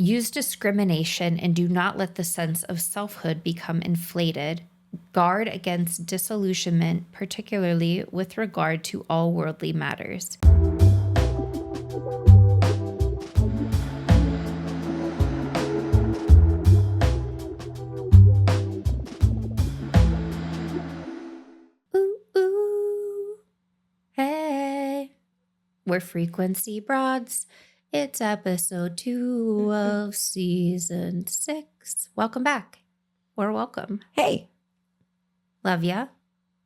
Use discrimination and do not let the sense of selfhood become inflated. Guard against disillusionment, particularly with regard to all worldly matters. Ooh, ooh, hey. We're Frequency Broads. It's episode 2 of season 6. Welcome back. Or welcome. Hey. Love ya.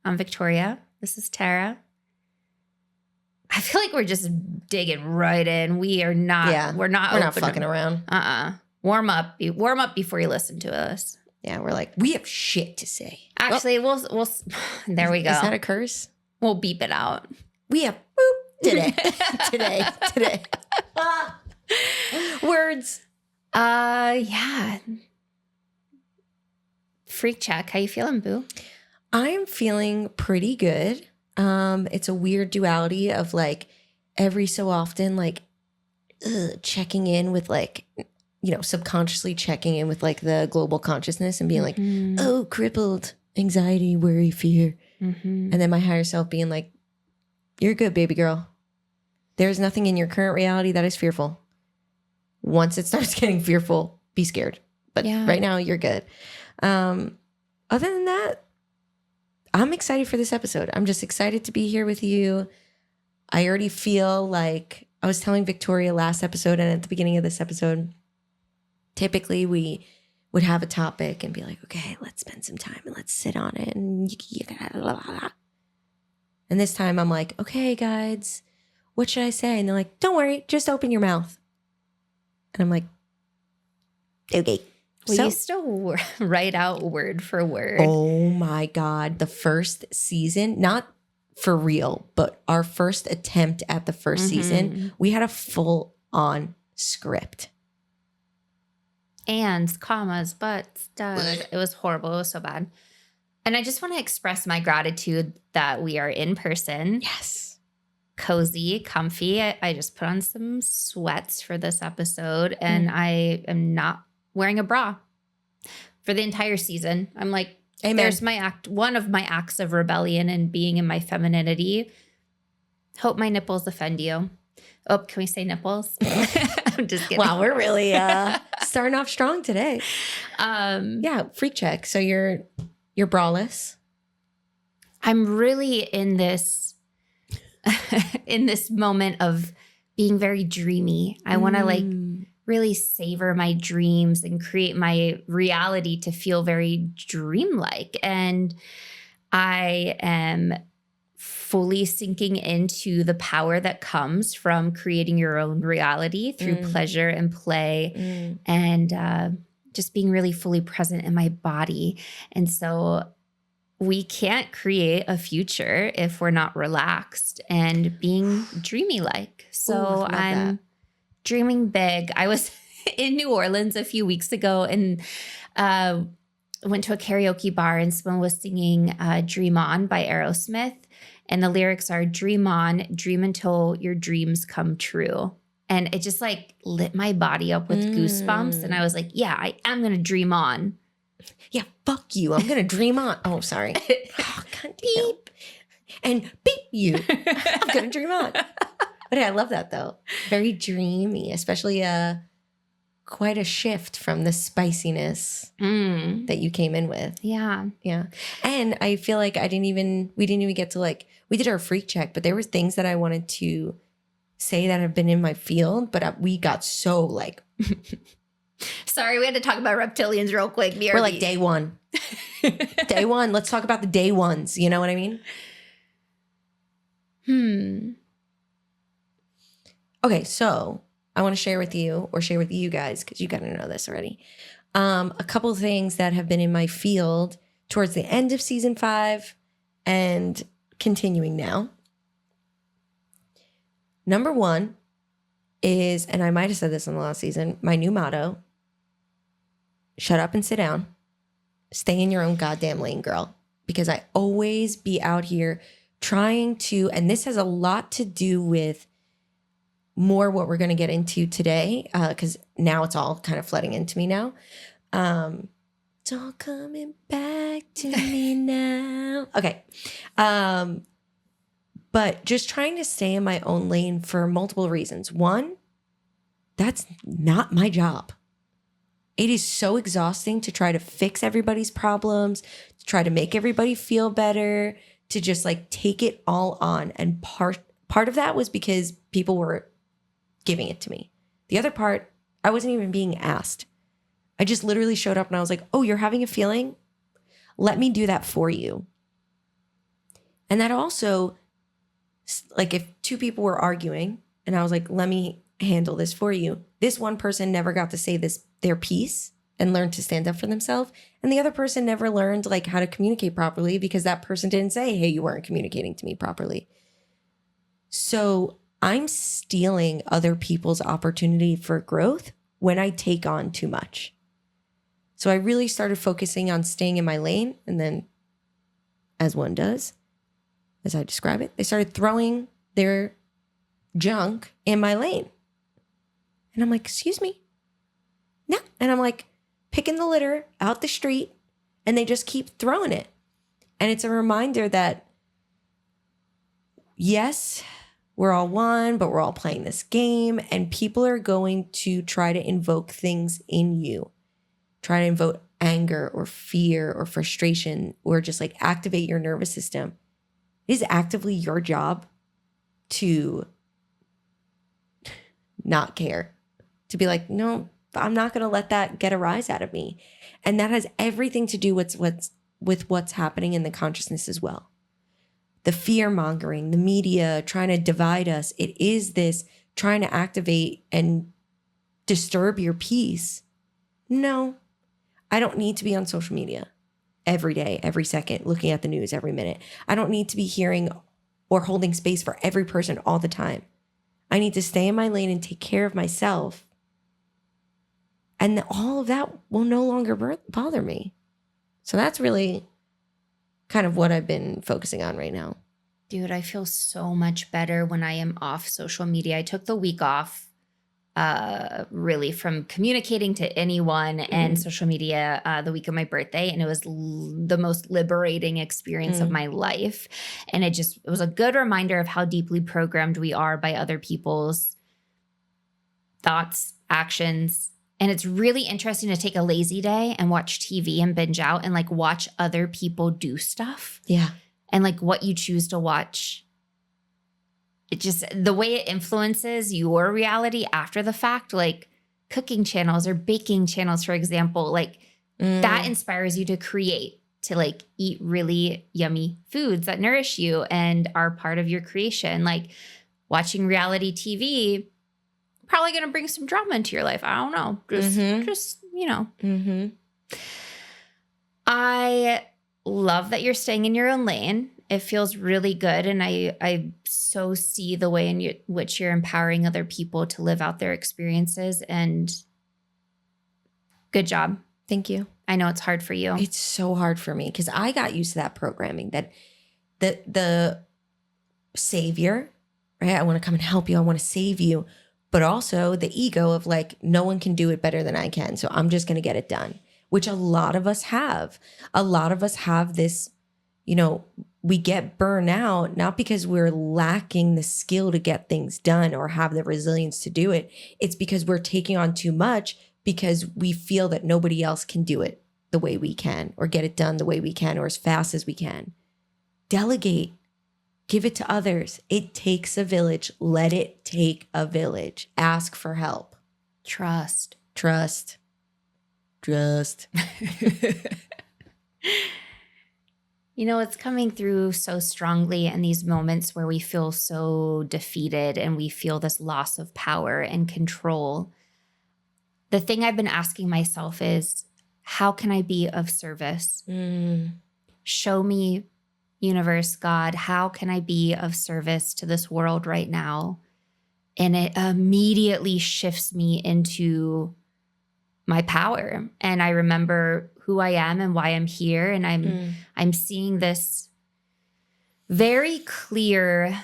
I'm Victoria. This is Tara. I feel like we're just digging right in. We're not fucking around. Warm up before you listen to us. Yeah, we're like, we have shit to say. Actually, we'll there we go. Is that a curse? We'll beep it out. We have today. today. Words. Yeah. Freak check. How you feeling, boo? I'm feeling pretty good. It's a weird duality of like every so often, like checking in with like, subconsciously checking in with like the global consciousness and being like, oh, crippled, anxiety, worry, fear. And then my higher self being like, you're good, baby girl. There's nothing in your current reality that is fearful. Once it starts getting fearful, be scared. But right now, you're good. Other than that, I'm excited for this episode. I'm just excited to be here with you. I already feel like I was telling Victoria last episode and at the beginning of this episode, typically we would have a topic and be like, okay, let's spend some time and let's sit on it. And this time I'm like, okay, guys, what should I say? And they're like, don't worry, just open your mouth. And I'm like, okay. Will you still write out word for word? Oh my God. The first season, not for real, but our first attempt at the first season, we had a full on script. Ands, commas, buts, dud. It was horrible. It was so bad. And I just want to express my gratitude that we are in person. Yes. Cozy, comfy. I just put on some sweats for this episode and I am not wearing a bra for the entire season. I'm like, amen. There's one of my acts of rebellion and being in my femininity. Hope my nipples offend you. Oh, can we say nipples? I'm just kidding. Wow, we're really starting off strong today. Yeah, freak check. So you're braless. I'm really in this moment of being very dreamy. I want to like really savor my dreams and create my reality to feel very dreamlike. And I am fully sinking into the power that comes from creating your own reality through pleasure and play and just being really fully present in my body. And so we can't create a future if we're not relaxed and being dreamy like. So I'm dreaming big. I was in New Orleans a few weeks ago and went to a karaoke bar and someone was singing Dream On by Aerosmith. And the lyrics are dream on, dream until your dreams come true. And it just like lit my body up with goosebumps. And I was like, yeah, I am going to dream on. Yeah, fuck you. I'm going to dream on. Oh, sorry. Oh, God, beep. And beep you. I'm going to dream on. But I love that though. Very dreamy, especially quite a shift from the spiciness that you came in with. Yeah. Yeah. And I feel like we didn't even get to like, we did our freak check, but there were things that I wanted to say that have been in my field, but we got so like. Sorry, we had to talk about reptilians real quick. BRB. We're like day one. Day one. Let's talk about the day ones. You know what I mean? Okay, so I want to share with you guys, because you got to know this already, a couple of things that have been in my field towards the end of season 5 and continuing now. Number 1 is, and I might have said this in the last season, my new motto, shut up and sit down. Stay in your own goddamn lane, girl. Because I always be out here trying to, and this has a lot to do with more what we're going to get into today, because now it's all kind of flooding into me now. It's all coming back to me now. Okay. But just trying to stay in my own lane for multiple reasons. One, that's not my job. It is so exhausting to try to fix everybody's problems, to try to make everybody feel better, to just like take it all on. And part of that was because people were giving it to me. The other part, I wasn't even being asked. I just literally showed up and I was like, oh, you're having a feeling? Let me do that for you. And that also, like if two people were arguing and I was like, let me handle this for you. This one person never got to say their piece and learn to stand up for themselves. And the other person never learned like how to communicate properly because that person didn't say, hey, you weren't communicating to me properly. So I'm stealing other people's opportunity for growth when I take on too much. So I really started focusing on staying in my lane. And then as one does, as I describe it, they started throwing their junk in my lane. And I'm like, excuse me? No. And I'm like picking the litter out the street and they just keep throwing it. And it's a reminder that, yes, we're all one, but we're all playing this game and people are going to try to invoke things in you. Try to invoke anger or fear or frustration or just like activate your nervous system. It is actively your job to not care. To be like, no, I'm not going to let that get a rise out of me. And that has everything to do with what's happening in the consciousness as well. The fear mongering, the media trying to divide us. It is this trying to activate and disturb your peace. No, I don't need to be on social media every day, every second, looking at the news every minute. I don't need to be hearing or holding space for every person all the time. I need to stay in my lane and take care of myself. And all of that will no longer bother me. So that's really kind of what I've been focusing on right now. Dude, I feel so much better when I am off social media. I took the week off really from communicating to anyone and social media the week of my birthday. And it was the most liberating experience of my life. And it was a good reminder of how deeply programmed we are by other people's thoughts, actions. And it's really interesting to take a lazy day and watch TV and binge out and like watch other people do stuff. Yeah. And like what you choose to watch. It just, the way it influences your reality after the fact, like cooking channels or baking channels, for example, like that inspires you to create, to like eat really yummy foods that nourish you and are part of your creation. Like watching reality TV, probably going to bring some drama into your life. I don't know. Just you know. I love that you're staying in your own lane. It feels really good. And I so see the way in which you're empowering other people to live out their experiences. And good job. Thank you. I know it's hard for you. It's so hard for me because I got used to that programming that the savior, right? I want to come and help you. I want to save you. But also the ego of like, no one can do it better than I can. So I'm just going to get it done, which a lot of us have. A lot of us have this, you know, we get burned out, not because we're lacking the skill to get things done or have the resilience to do it. It's because we're taking on too much because we feel that nobody else can do it the way we can or get it done the way we can or as fast as we can. Delegate. Give it to others. It takes a village. Let it take a village. Ask for help. Trust. You know, it's coming through so strongly in these moments where we feel so defeated and we feel this loss of power and control. The thing I've been asking myself is, how can I be of service? Show me, universe, God, how can I be of service to this world right now? And it immediately shifts me into my power. And I remember who I am and why I'm here. And I'm seeing this very clear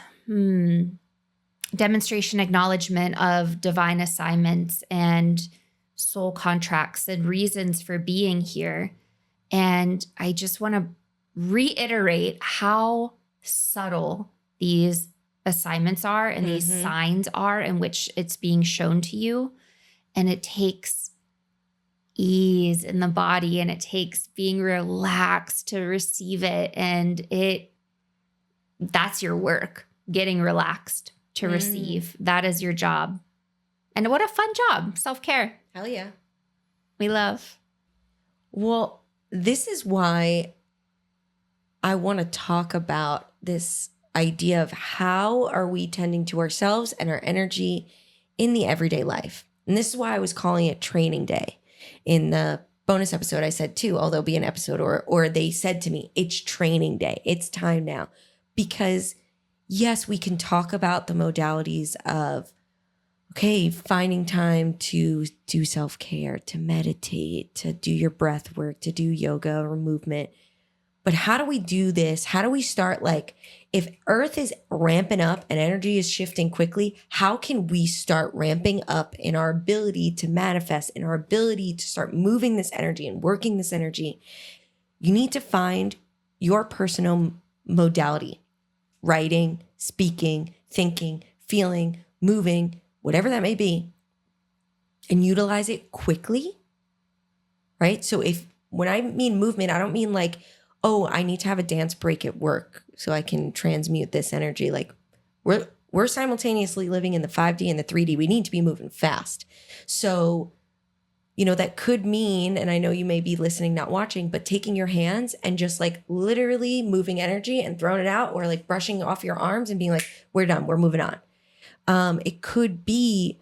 demonstration acknowledgement of divine assignments and soul contracts and reasons for being here. And I just want to reiterate how subtle these assignments are and these signs are in which it's being shown to you. And it takes ease in the body, and it takes being relaxed to receive it. And that's your work, getting relaxed to receive. That is your job. And what a fun job. Self-care. Hell yeah. We love. Well, this is why I want to talk about this idea of how are we tending to ourselves and our energy in the everyday life. And this is why I was calling it training day. In the bonus episode, I said too, oh, there'll be an episode or they said to me, it's training day. It's time now. Because yes, we can talk about the modalities of, okay, finding time to do self-care, to meditate, to do your breath work, to do yoga or movement. But how do we do this? How do we start, like, if Earth is ramping up and energy is shifting quickly, how can we start ramping up in our ability to manifest, in our ability to start moving this energy and working this energy? You need to find your personal modality, writing, speaking, thinking, feeling, moving, whatever that may be, and utilize it quickly, right? So when I mean movement, I don't mean like, oh, I need to have a dance break at work so I can transmute this energy. Like we're simultaneously living in the 5D and the 3D. We need to be moving fast. So, that could mean, and I know you may be listening, not watching, but taking your hands and just like literally moving energy and throwing it out, or like brushing off your arms and being like, we're done, we're moving on. It could be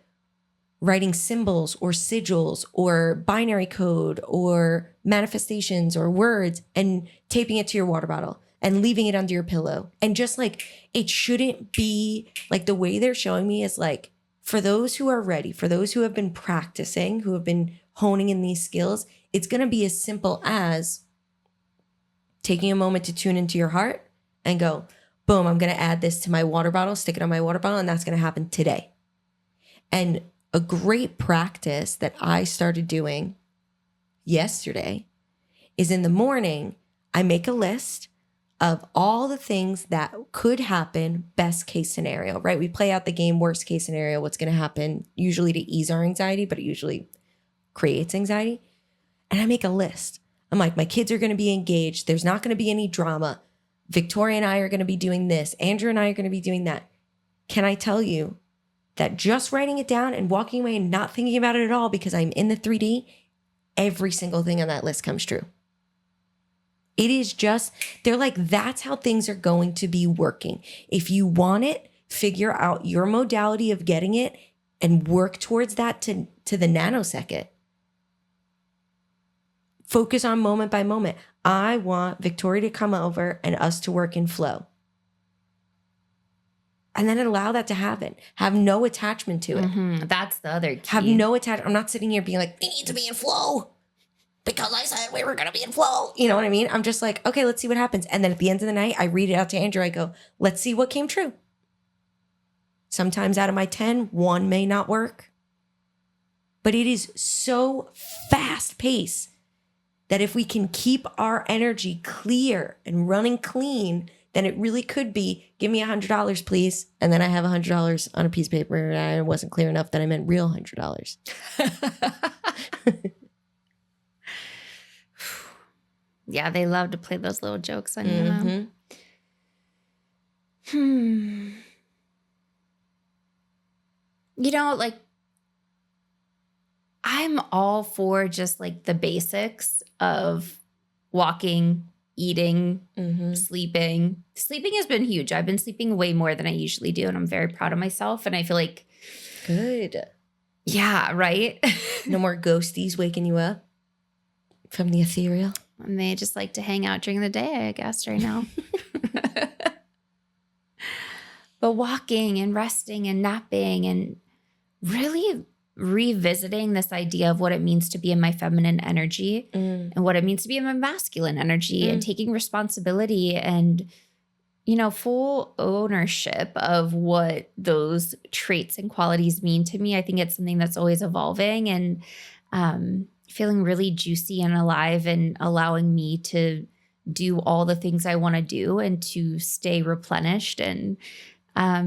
writing symbols or sigils or binary code or manifestations or words and taping it to your water bottle and leaving it under your pillow. And just like, it shouldn't be like, the way they're showing me is like, for those who are ready, for those who have been practicing, who have been honing in these skills, it's going to be as simple as taking a moment to tune into your heart and go, boom, I'm going to add this to my water bottle, stick it on my water bottle, and that's going to happen today. And a great practice that I started doing yesterday is in the morning, I make a list of all the things that could happen, best case scenario, right? We play out the game, worst case scenario, what's going to happen, usually to ease our anxiety, but it usually creates anxiety. And I make a list. I'm like, my kids are going to be engaged. There's not going to be any drama. Victoria and I are going to be doing this. Andrew and I are going to be doing that. Can I tell you that just writing it down and walking away and not thinking about it at all because I'm in the 3D, every single thing on that list comes true. It is just, they're like, that's how things are going to be working. If you want it, figure out your modality of getting it and work towards that to the nanosecond. Focus on moment by moment. I want Victoria to come over and us to work in flow. And then allow that to happen. Have no attachment to it. That's the other key. Have no attachment. I'm not sitting here being like, we need to be in flow because I said we were going to be in flow. You know what I mean? I'm just like, okay, let's see what happens. And then at the end of the night, I read it out to Andrew. I go, let's see what came true. Sometimes out of my 10, 1 may not work. But it is so fast paced that if we can keep our energy clear and running clean, then it really could be, give me $100, please. And then I have $100 on a piece of paper and I wasn't clear enough that I meant real $100. Yeah, they love to play those little jokes on you. Like, I'm all for just like the basics of walking, eating, sleeping. Sleeping has been huge. I've been sleeping way more than I usually do, and I'm very proud of myself. And I feel like, good. Yeah, right? No more ghosties waking you up from the ethereal. And they just like to hang out during the day, I guess, right now. But walking and resting and napping and really revisiting this idea of what it means to be in my feminine energy and what it means to be in my masculine energy and taking responsibility and, full ownership of what those traits and qualities mean to me. I think it's something that's always evolving and feeling really juicy and alive and allowing me to do all the things I want to do and to stay replenished and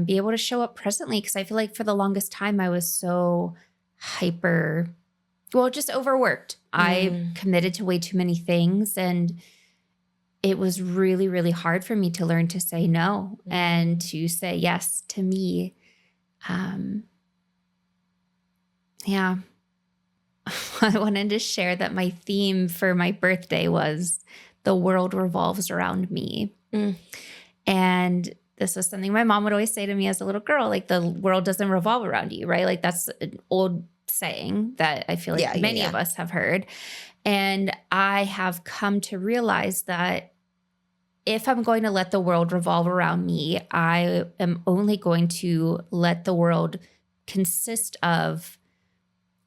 be able to show up presently. Because I feel like for the longest time, I was so just overworked. I committed to way too many things, and it was really, really hard for me to learn to say no and to say yes to me. Yeah. I wanted to share that my theme for my birthday was the world revolves around me. And this was something my mom would always say to me as a little girl, like the world doesn't revolve around you, right? Like that's an old saying that I feel like many of us have heard. And I have come to realize that if I'm going to let the world revolve around me, I am only going to let the world consist of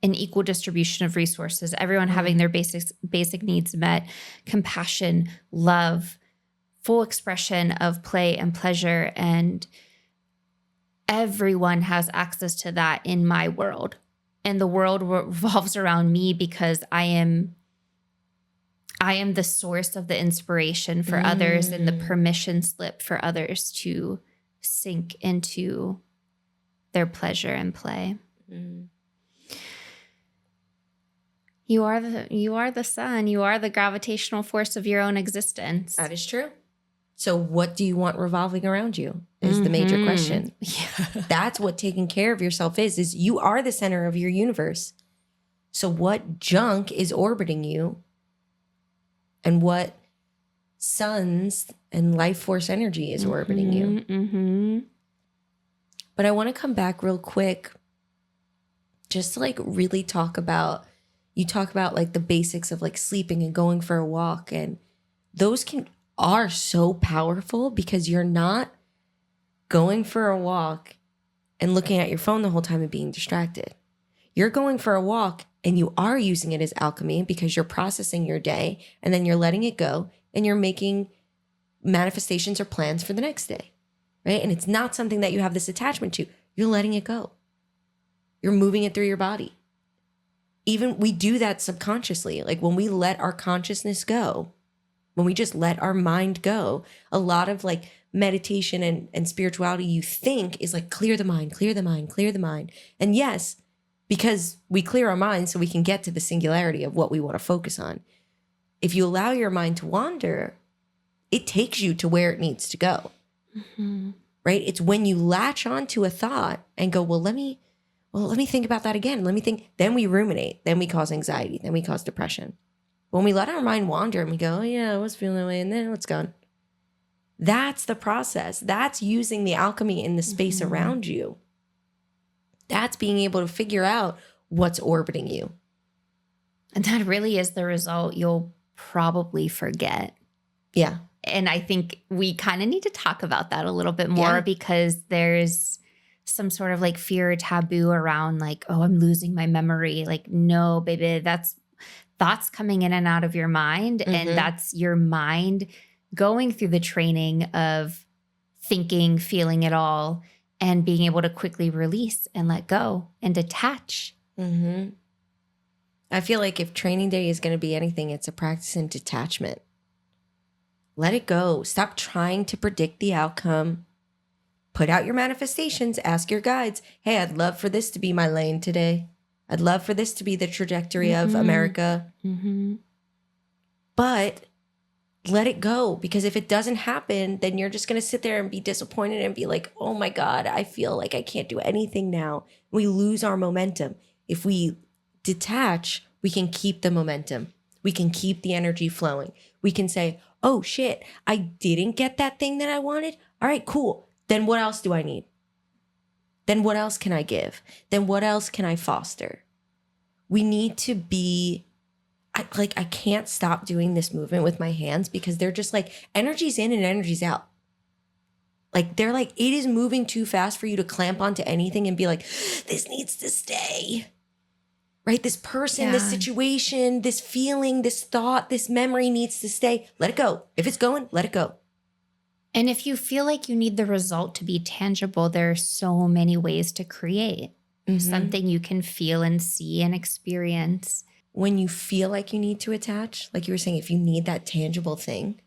an equal distribution of resources, everyone having their basic needs met, compassion, love, full expression of play and pleasure, and everyone has access to that in my world. And the world revolves around me because I am the source of the inspiration for others and the permission slip for others to sink into their pleasure and play. You are the sun. You are the gravitational force of your own existence. That is true. So what do you want revolving around you is the major question. Yeah. That's what taking care of yourself is you are the center of your universe. So what junk is orbiting you and what suns and life force energy is orbiting you? But I want to come back real quick just to like really talk about, you talk about like the basics of like sleeping and going for a walk, and those are so powerful because you're not going for a walk and looking at your phone the whole time and being distracted. You're going for a walk and you are using it as alchemy because you're processing your day and then you're letting it go and you're making manifestations or plans for the next day, right? And it's not something that you have this attachment to. You're letting it go. You're moving it through your body. Even we do that subconsciously. Like when we let our consciousness go, when we just let our mind go, a lot of like meditation and spirituality you think is like clear the mind, clear the mind, clear the mind. And yes, because we clear our mind so we can get to the singularity of what we want to focus on. If you allow your mind to wander, it takes you to where it needs to go, right? It's when you latch onto a thought and go, well, let me think about that again. Then we ruminate, then we cause anxiety, then we cause depression. When we let our mind wander and we go, oh yeah, I was feeling that way, and then it's gone. That's the process. That's using the alchemy in the space around you. That's being able to figure out what's orbiting you. And that really is the result you'll probably forget. Yeah. And I think we kind of need to talk about that a little bit more because there's some sort of like fear or taboo around like, oh, I'm losing my memory. Like, no, baby, that's thoughts coming in and out of your mind. And that's your mind going through the training of thinking, feeling it all, and being able to quickly release and let go and detach. I feel like if training day is going to be anything, it's a practice in detachment. Let it go. Stop trying to predict the outcome. Put out your manifestations. Ask your guides, hey, I'd love for this to be my lane today. I'd love for this to be the trajectory of America. But let it go, because if it doesn't happen, then you're just going to sit there and be disappointed and be like, oh my God, I feel like I can't do anything now. We lose our momentum. If we detach, we can keep the momentum. We can keep the energy flowing. We can say, oh shit, I didn't get that thing that I wanted. All right, cool. Then what else do I need? Then what else can I give? Then what else can I foster? We need to be, I can't stop doing this movement with my hands because they're just like, energy's in and energy's out. Like they're like, it is moving too fast for you to clamp onto anything and be like, this needs to stay. Right? This person, this situation, this feeling, this thought, this memory needs to stay. Let it go. If it's going, let it go. And if you feel like you need the result to be tangible, there are so many ways to create something you can feel and see and experience. When you feel like you need to attach, like you were saying, if you need that tangible thing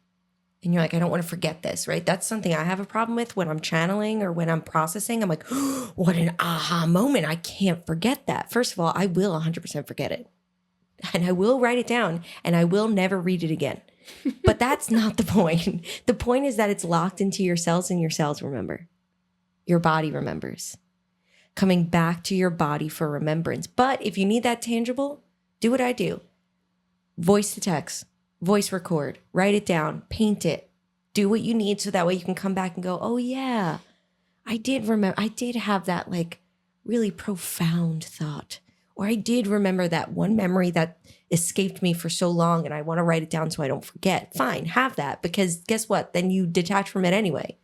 and you're like, I don't want to forget this, right? That's something I have a problem with when I'm channeling or when I'm processing. I'm like, oh, what an aha moment. I can't forget that. First of all, I will 100% forget it. And I will write it down and I will never read it again. But that's not the point. The point is that it's locked into your cells and your cells remember. Your body remembers. Coming back to your body for remembrance. But if you need that tangible, do what I do. Voice to text, voice record, write it down, paint it. Do what you need so that way you can come back and go, oh yeah, I did remember, I did have that like really profound thought. Or I did remember that one memory that escaped me for so long and I want to write it down so I don't forget. Fine, have that, because guess what? Then you detach from it anyway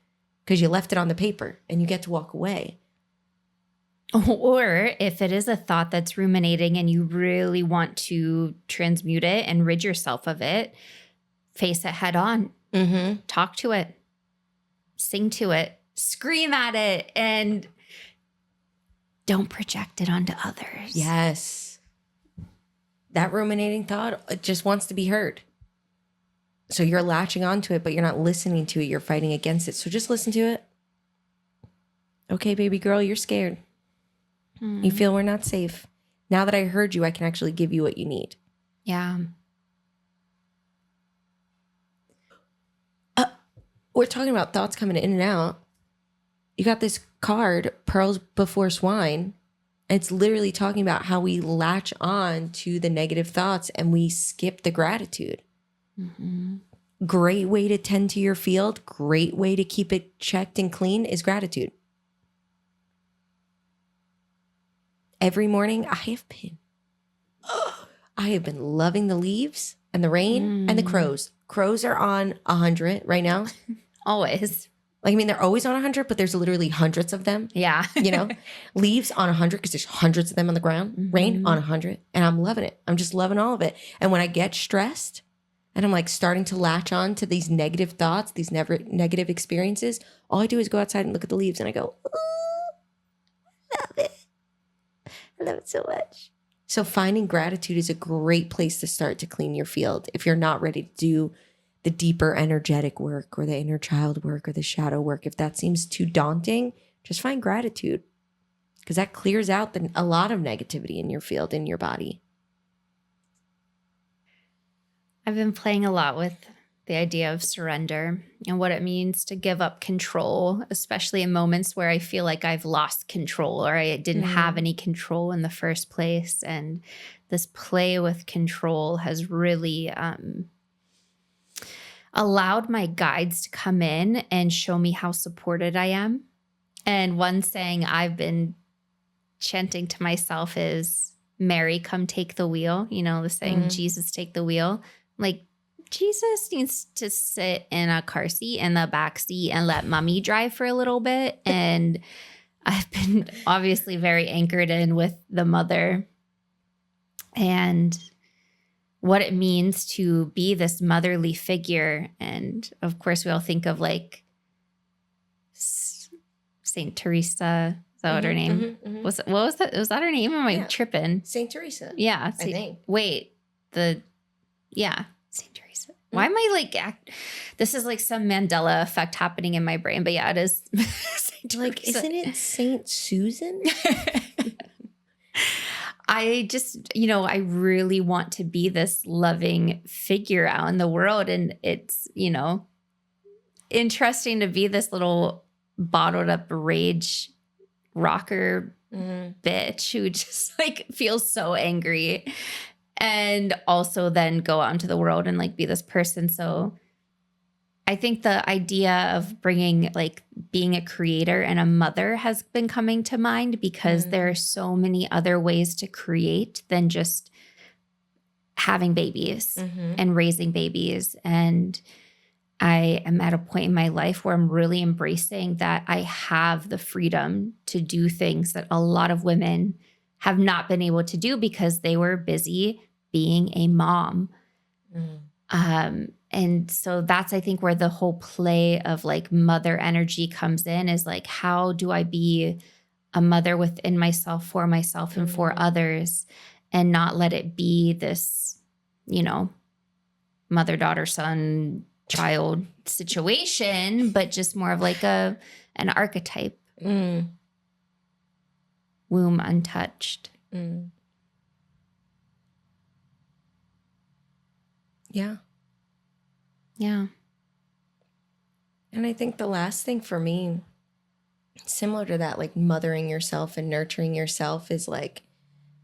because you left it on the paper and you get to walk away. Or if it is a thought that's ruminating and you really want to transmute it and rid yourself of it, face it head on. Talk to it, sing to it, scream at it, and don't project it onto others. Yes. That ruminating thought, it just wants to be heard. So you're latching onto it, but you're not listening to it. You're fighting against it. So just listen to it. Okay, baby girl, you're scared. You feel we're not safe. Now that I heard you, I can actually give you what you need. Yeah. We're talking about thoughts coming in and out. You got this card, Pearls Before Swine. And it's literally talking about how we latch on to the negative thoughts and we skip the gratitude. Great way to tend to your field, great way to keep it checked and clean is gratitude. Every morning I have been loving the leaves and the rain and the crows. Crows are on 100 right now. Always. Like, I mean, they're always on 100, but there's literally hundreds of them. Yeah. You know, leaves on 100 because there's hundreds of them on the ground. Rain on 100. And I'm loving it. I'm just loving all of it. And when I get stressed and I'm like starting to latch on to these negative thoughts, these negative experiences, all I do is go outside and look at the leaves and I go, ooh, I love it. I love it so much. So finding gratitude is a great place to start to clean your field. If you're not ready to do the deeper energetic work or the inner child work or the shadow work, if that seems too daunting, just find gratitude because that clears out a lot of negativity in your field, in your body. I've been playing a lot with the idea of surrender and what it means to give up control, especially in moments where I feel like I've lost control or I didn't have any control in the first place. And this play with control has really allowed my guides to come in and show me how supported I am. And one saying I've been chanting to myself is, Mary, come take the wheel. You know, the saying, Jesus, take the wheel. Like, Jesus needs to sit in a car seat in the back seat and let mommy drive for a little bit. And I've been obviously very anchored in with the mother and what it means to be this motherly figure. And of course, we all think of like Saint Teresa. Is that what her name? What was that? Was that her name? Am I tripping? Saint Teresa. Yeah. I think. Wait, Saint Teresa. Why am I like, this is like some Mandela effect happening in my brain, but yeah, it is. Like, isn't it Saint Susan? I just, I really want to be this loving figure out in the world. And it's, interesting to be this little bottled up rage rocker bitch who just like feels so angry. And also then go out into the world and like be this person. So I think the idea of bringing like being a creator and a mother has been coming to mind because there are so many other ways to create than just having babies and raising babies. And I am at a point in my life where I'm really embracing that I have the freedom to do things that a lot of women have not been able to do because they were busy being a mom. And so that's, I think, where the whole play of like mother energy comes in, is like, how do I be a mother within myself, for myself and for others, and not let it be this, you know, mother, daughter, son, child situation, but just more of like an archetype. Womb untouched. Yeah. Yeah. And I think the last thing for me, similar to that, like mothering yourself and nurturing yourself, is like,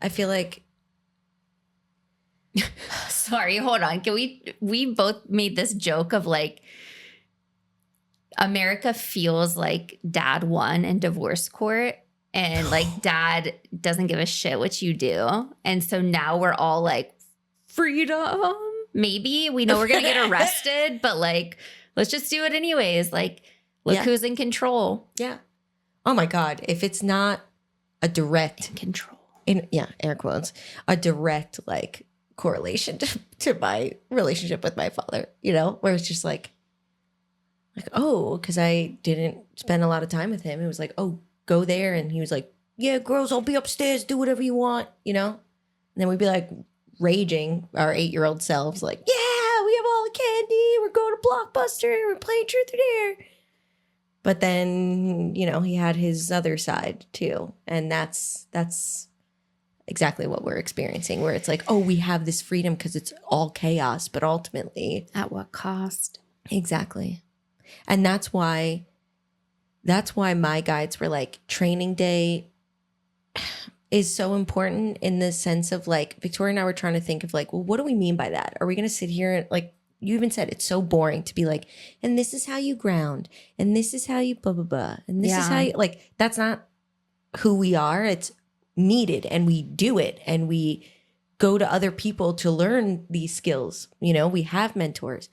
I feel like, sorry, hold on. Can we both made this joke of like, America feels like dad won in divorce court, and like dad doesn't give a shit what you do. And so now we're all like, freedom. Maybe we know we're going to get arrested, but like, let's just do it anyways. Like, look who's in control. Yeah. Oh my God. If it's not a direct control, air quotes, a direct like correlation to my relationship with my father, you know, where it's just like, oh, because I didn't spend a lot of time with him. It was like, oh, go there. And he was like, yeah, girls, I'll be upstairs. Do whatever you want, you know? And then we'd be like raging, our 8-year-old selves, like, yeah, we have all the candy. We're going to Blockbuster. We're playing Truth or Dare. But then, you know, he had his other side too. And that's exactly what we're experiencing, where it's like, oh, we have this freedom because it's all chaos, but ultimately, at what cost? Exactly. And that's why my guides were like, training day is so important, in the sense of like, Victoria and I were trying to think of like, well, what do we mean by that? Are we going to sit here and like, you even said it's so boring to be like, and this is how you ground, and this is how you blah, blah, blah. And this is how you, like, that's not who we are. It's needed, and we do it, and we go to other people to learn these skills. You know, we have mentors.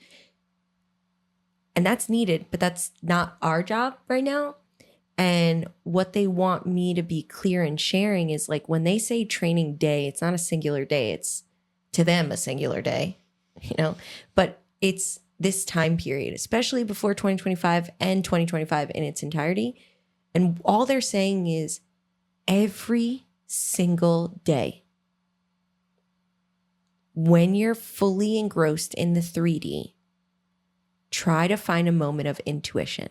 And that's needed, but that's not our job right now. And what they want me to be clear in sharing is like, when they say training day, it's not a singular day. It's to them a singular day, you know, but it's this time period, especially before 2025 and 2025 in its entirety. And all they're saying is every single day, when you're fully engrossed in the 3D, try to find a moment of intuition,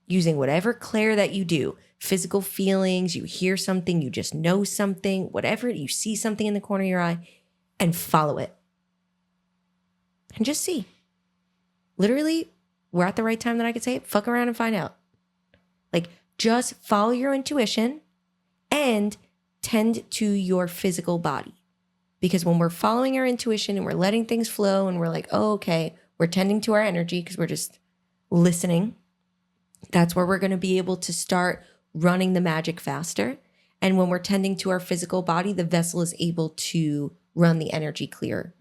using whatever clair that you do, physical feelings, you hear something, you just know something, whatever, you see something in the corner of your eye, and follow it. And just see. Literally, we're at the right time that I could say it. Fuck around and find out. Like, just follow your intuition and tend to your physical body. Because when we're following our intuition and we're letting things flow and we're like, oh, okay, we're tending to our energy because we're just listening, that's where we're going to be able to start running the magic faster. And when we're tending to our physical body, the vessel is able to run the energy clearer.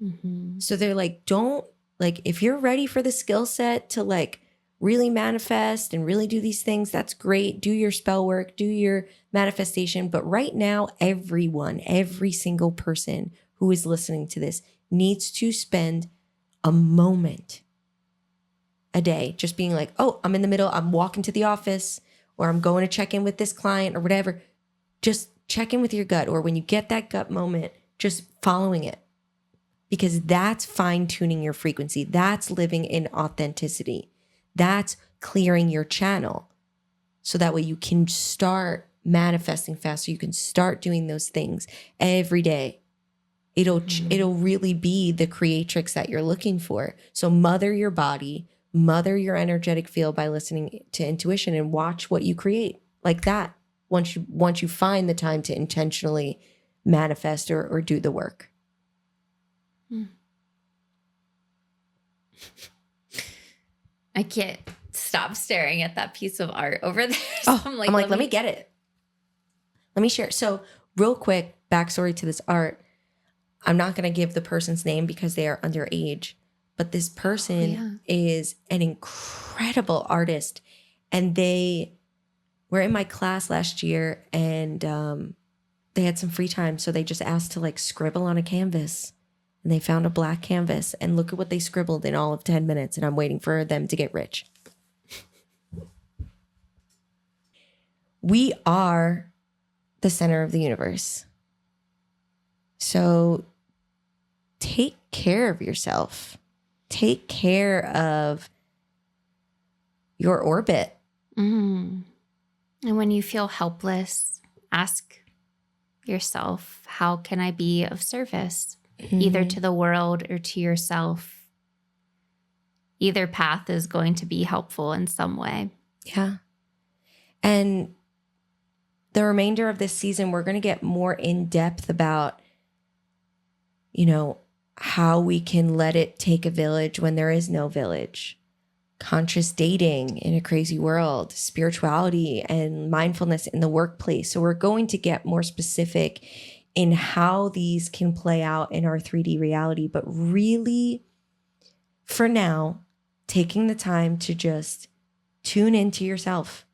So they're like, don't, like, if you're ready for the skill set to like really manifest and really do these things, that's great. Do your spell work, do your manifestation. But right now, everyone, every single person who is listening to this needs to spend a moment a day just being like, oh, I'm in the middle, I'm walking to the office, or I'm going to check in with this client or whatever. Just check in with your gut, or when you get that gut moment, just following it, because that's fine-tuning your frequency. That's living in authenticity. That's clearing your channel, so that way you can start manifesting faster. You can start doing those things every day. It'll really be the creatrix that you're looking for. So mother your body, mother your energetic field by listening to intuition, and watch what you create like that once you find the time to intentionally manifest or do the work. I can't stop staring at that piece of art over there. So I'm like, let me get it. Let me share. So real quick, backstory to this art. I'm not going to give the person's name because they are underage, but this person is an incredible artist. And they were in my class last year, and they had some free time. So they just asked to like scribble on a canvas. and they found a black canvas and look at what they scribbled in all of 10 minutes, and I'm waiting for them to get rich. We are the center of the universe. So take care of yourself. Take care of your orbit. And when you feel helpless, ask yourself, how can I be of service, either to the world or to yourself? Either path is going to be helpful in some way. Yeah. And the remainder of this season, we're going to get more in depth about, how we can let it take a village when there is no village. Conscious dating in a crazy world, spirituality and mindfulness in the workplace. So we're going to get more specific in how these can play out in our 3D reality, but really, for now, taking the time to just tune into yourself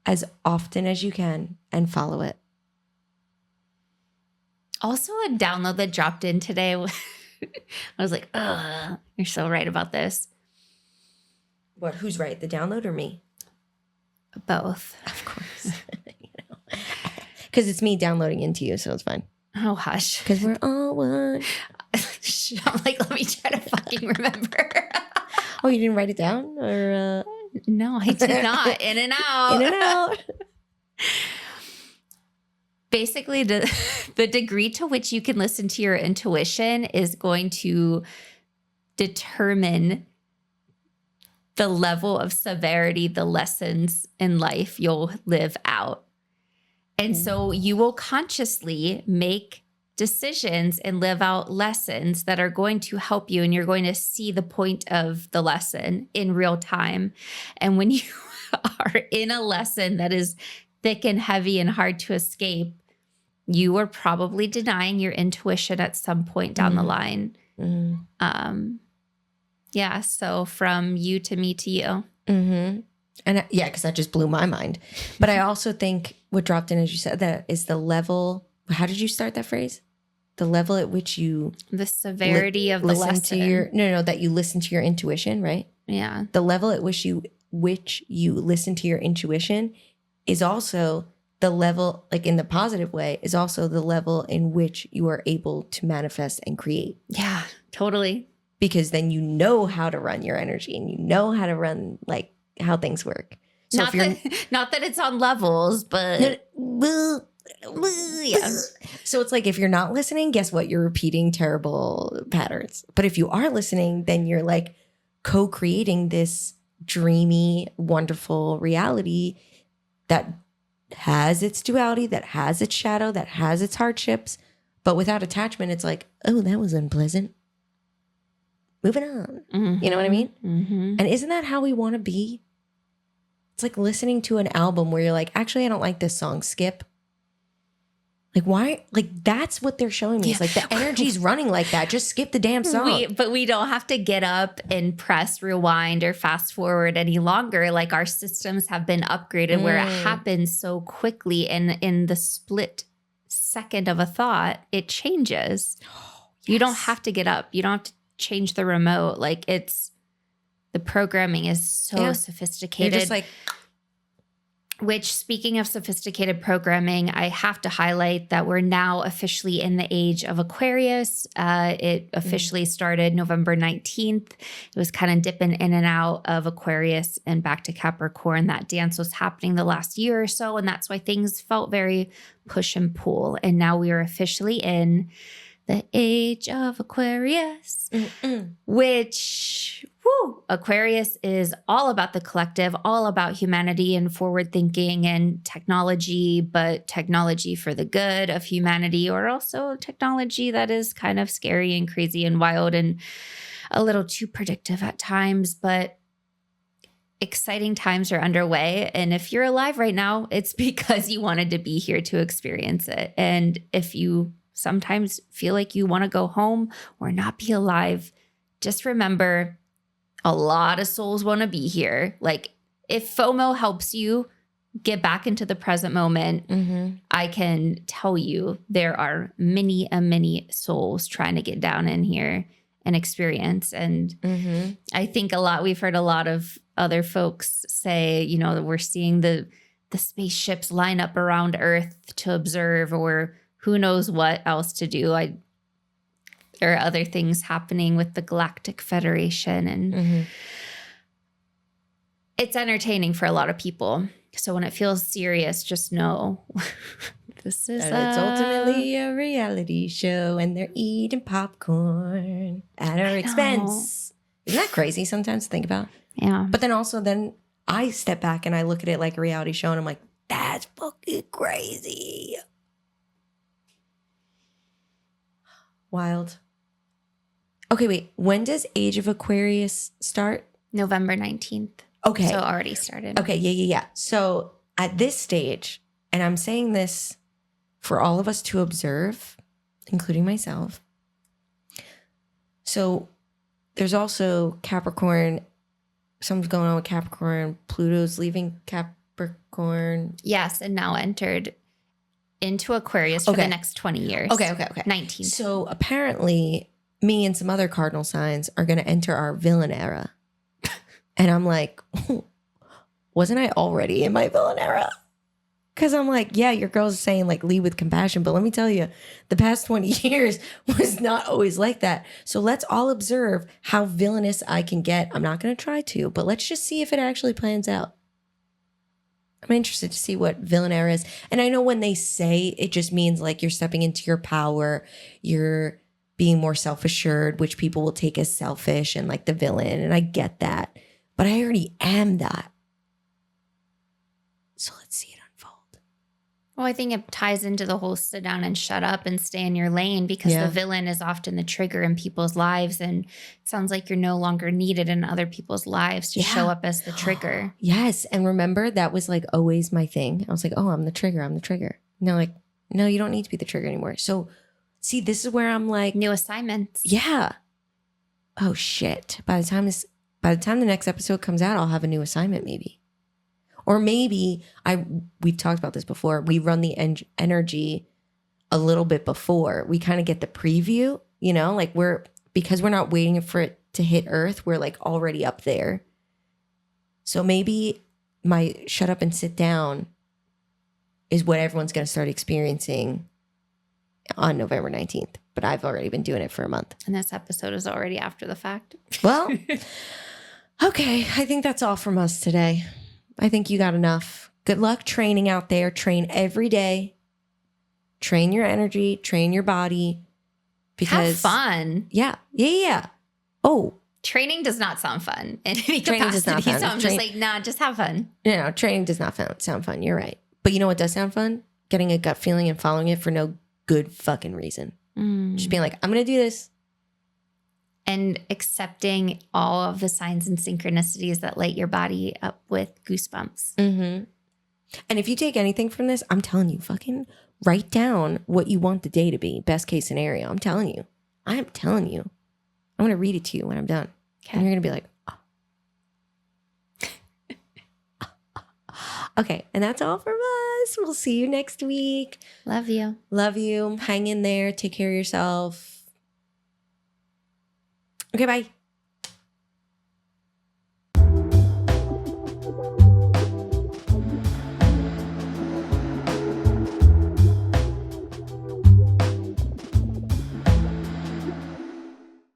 as often as you can and follow it. Also, a download that dropped in today. I was like, ugh, you're so right about this. What? Who's right? The download or me? Both. Of course. Because it's me downloading into you, so it's fine. Oh, hush. Because we're all one. I'm like, let me try to fucking remember. Oh, you didn't write it down? Or No, I did not. In and out. In and out. Basically, the degree to which you can listen to your intuition is going to determine the level of severity, the lessons in life you'll live out. And so you will consciously make decisions and live out lessons that are going to help you, and you're going to see the point of the lesson in real time. And when you are in a lesson that is thick and heavy and hard to escape, you are probably denying your intuition at some point down the line. Yeah, so from you to me to you. And yeah, because that just blew my mind. But I also think what dropped in, as you said, that is the level. How did you start that phrase? The level at which you the severity of the lesson to your that you listen to your intuition, right? Yeah. The level at which you listen to your intuition is also the level, like in the positive way, is also the level in which you are able to manifest and create. Yeah, totally. Because then you know how to run your energy and you know how to run like how things work. So not that it's on levels, but yeah. So it's like if you're not listening, guess what? You're repeating terrible patterns. But if you are listening, then you're like co-creating this dreamy, wonderful reality that has its duality, that has its shadow, that has its hardships. But without attachment, it's like, oh, that was unpleasant. Moving on. You know what I mean? And isn't that how we want to be? It's like listening to an album where you're like, actually, I don't like this song. Skip. Like, why? Like, that's what they're showing me. It's like the energy's running like that. Just skip the damn song. But we don't have to get up and press rewind or fast forward any longer. Like, our systems have been upgraded where it happens so quickly. And in the split second of a thought, it changes. Oh, yes. You don't have to get up. You don't have to change the remote. Like, the programming is so sophisticated. You're just like, which, speaking of sophisticated programming, I have to highlight that we're now officially in the age of Aquarius. It officially started November 19th. It was kind of dipping in and out of Aquarius and back to Capricorn. That dance was happening the last year or so, and that's why things felt very push and pull. And now we are officially in the age of Aquarius, which, Aquarius is all about the collective, all about humanity and forward thinking and technology, but technology for the good of humanity, or also technology that is kind of scary and crazy and wild and a little too predictive at times. But exciting times are underway. And if you're alive right now, it's because you wanted to be here to experience it. And if you sometimes feel like you want to go home or not be alive, just remember, a lot of souls want to be here. Like, if FOMO helps you get back into the present moment, I can tell you there are many souls trying to get down in here and experience. And I think we've heard a lot of other folks say, you know, that we're seeing the spaceships line up around Earth to observe, or who knows what else to do. There are other things happening with the Galactic Federation, and it's entertaining for a lot of people. So when it feels serious, just know this is it's ultimately a reality show, and they're eating popcorn at our expense. Isn't that crazy sometimes to think about? Yeah. But then I step back and I look at it like a reality show, and I'm like, that's fucking crazy. Wild. Okay, wait. When does Age of Aquarius start? November 19th. Okay. So already started. Okay, yeah. So at this stage, and I'm saying this for all of us to observe, including myself. So there's also Capricorn. Something's going on with Capricorn. Pluto's leaving Capricorn. Yes, and now entered into Aquarius for the next 20 years. Okay. 19. So apparently me and some other cardinal signs are going to enter our villain era. And I'm like, wasn't I already in my villain era? Because I'm like, yeah, your girl's saying like lead with compassion. But let me tell you, the past 20 years was not always like that. So let's all observe how villainous I can get. I'm not going to try to, but let's just see if it actually plans out. I'm interested to see what villain era is. And I know when they say it just means like you're stepping into your power, you're being more self-assured, which people will take as selfish and like the villain. And I get that. But I already am that. So let's see it unfold. Well, I think it ties into the whole sit down and shut up and stay in your lane, because the villain is often the trigger in people's lives. And it sounds like you're no longer needed in other people's lives to show up as the trigger. Yes. And remember, that was like always my thing. I was like, oh, I'm the trigger. No, like, no, you don't need to be the trigger anymore. So see, this is where I'm like. New assignments. Yeah. Oh, shit. By the time the next episode comes out, I'll have a new assignment maybe. Or maybe we've talked about this before. We run the energy a little bit before. We kind of get the preview, you know, like because we're not waiting for it to hit Earth, we're like already up there. So maybe my shut up and sit down is what everyone's going to start experiencing on November 19th. But I've already been doing it for a month. And this episode is already after the fact. Well, okay. I think that's all from us today. I think you got enough. Good luck training out there. Train every day. Train your energy. Train your body. Because have fun. Yeah. Oh. Training does not sound fun in any training capacity. Does not fun. So I'm just like, nah, just have fun. No, training does not sound fun. You're right. But you know what does sound fun? Getting a gut feeling and following it for no good fucking reason. Just being like, I'm going to do this. And accepting all of the signs and synchronicities that light your body up with goosebumps. Mm-hmm. And if you take anything from this, I'm telling you, fucking write down what you want the day to be. Best case scenario. I'm telling you. I'm going to read it to you when I'm done. Okay. And you're going to be like, oh. Okay. And that's all from us. We'll see you next week. Love you. Love you. Hang in there. Take care of yourself. Okay, bye.